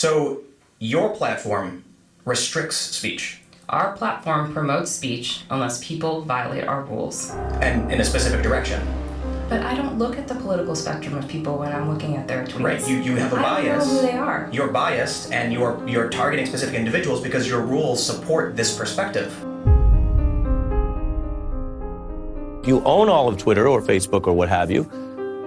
So your platform restricts speech. Our platform promotes speech unless people violate our rules. And in a specific direction. But I don't look at the political spectrum of people when I'm looking at their tweets. Right, you have a bias. I don't know who they are. You're biased and you're targeting specific individuals because your rules support this perspective. You own all of Twitter or Facebook or what have you.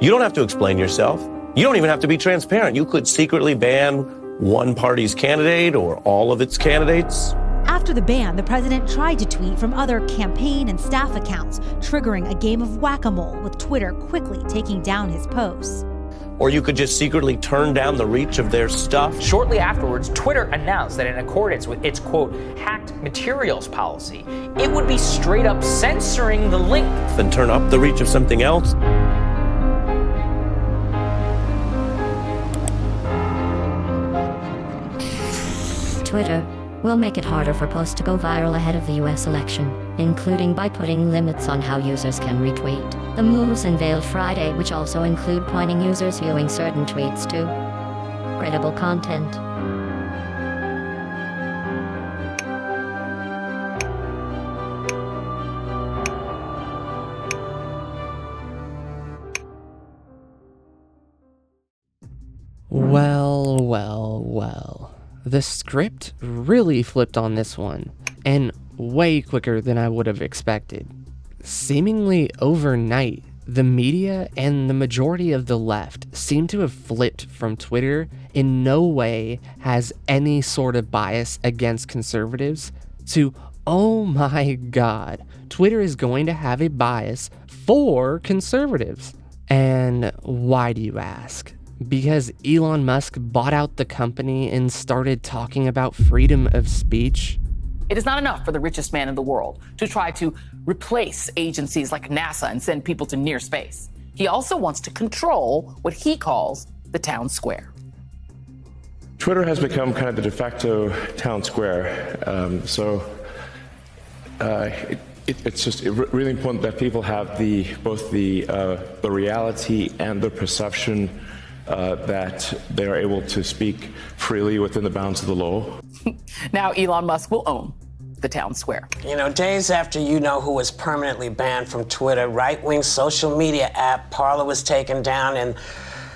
You don't have to explain yourself. You don't even have to be transparent. You could secretly ban one party's candidate or all of its candidates. After the ban, the president tried to tweet from other campaign and staff accounts, triggering a game of whack-a-mole, with Twitter quickly taking down his posts. Or you could just secretly turn down the reach of their stuff. Shortly afterwards, Twitter announced that in accordance with its, quote, hacked materials policy, it would be straight up censoring the link. Then turn up the reach of something else. Twitter will make it harder for posts to go viral ahead of the US election, including by putting limits on how users can retweet. The moves unveiled Friday, which also include pointing users viewing certain tweets to credible content. Well. The script really flipped on this one, and way quicker than I would have expected. Seemingly overnight, the media and the majority of the left seem to have flipped from Twitter in no way has any sort of bias against conservatives to, oh my god, Twitter is going to have a bias for conservatives. And why do you ask? Because Elon Musk bought out the company and started talking about freedom of speech? It is not enough for the richest man in the world to try to replace agencies like NASA and send people to near space. He also wants to control what he calls the town square. Twitter has become kind of the de facto town square. It's just really important that people have both the reality and the perception that they are able to speak freely within the bounds of the law. Now Elon Musk will own the town square. You know, days after you know who was permanently banned from Twitter, right-wing social media app Parler was taken down, and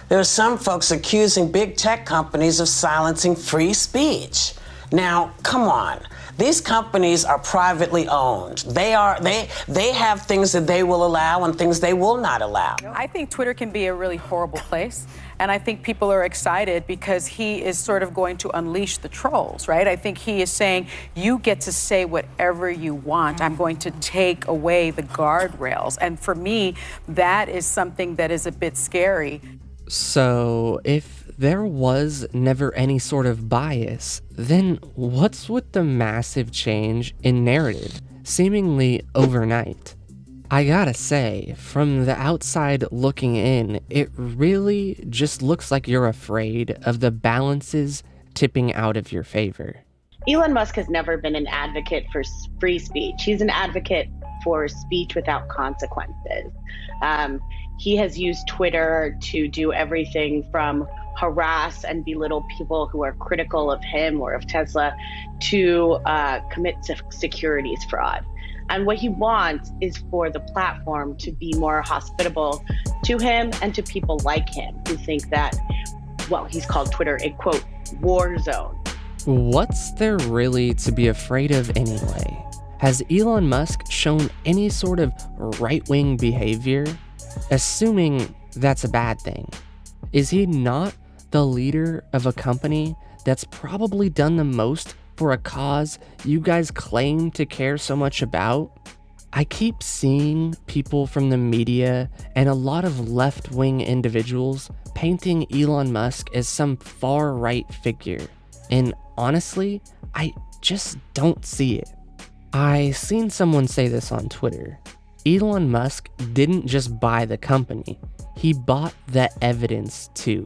there are some folks accusing big tech companies of silencing free speech. Now, come on. These companies are privately owned. They have things that they will allow and things they will not allow. I think Twitter can be a really horrible place. And I think people are excited because he is sort of going to unleash the trolls, right? I think he is saying, you get to say whatever you want. I'm going to take away the guardrails. And for me, that is something that is a bit scary. So if there was never any sort of bias, then what's with the massive change in narrative, seemingly overnight? I gotta say, from the outside looking in, it really just looks like you're afraid of the balances tipping out of your favor. Elon Musk has never been an advocate for free speech. He's an advocate for speech without consequences. He has used Twitter to do everything from harass and belittle people who are critical of him or of Tesla to commit securities fraud. And what he wants is for the platform to be more hospitable to him and to people like him who think that, well, he's called Twitter a, quote, war zone. What's there really to be afraid of anyway? Has Elon Musk shown any sort of right-wing behavior? Assuming that's a bad thing. Is he not the leader of a company that's probably done the most for a cause you guys claim to care so much about? I keep seeing people from the media and a lot of left-wing individuals painting Elon Musk as some far-right figure. And honestly, I just don't see it. I seen someone say this on Twitter. Elon Musk didn't just buy the company, he bought the evidence too.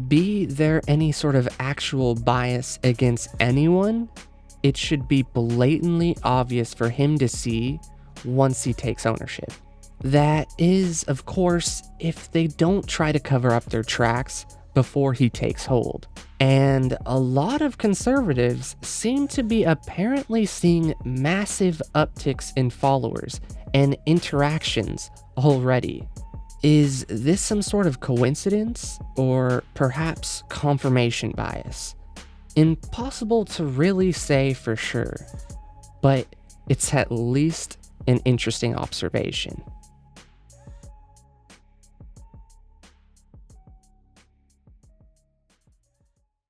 Be there any sort of actual bias against anyone, it should be blatantly obvious for him to see once he takes ownership. That is, of course, if they don't try to cover up their tracks before he takes hold. And a lot of conservatives seem to be apparently seeing massive upticks in followers and interactions already. Is this some sort of coincidence, or perhaps confirmation bias? Impossible to really say for sure, but it's at least an interesting observation.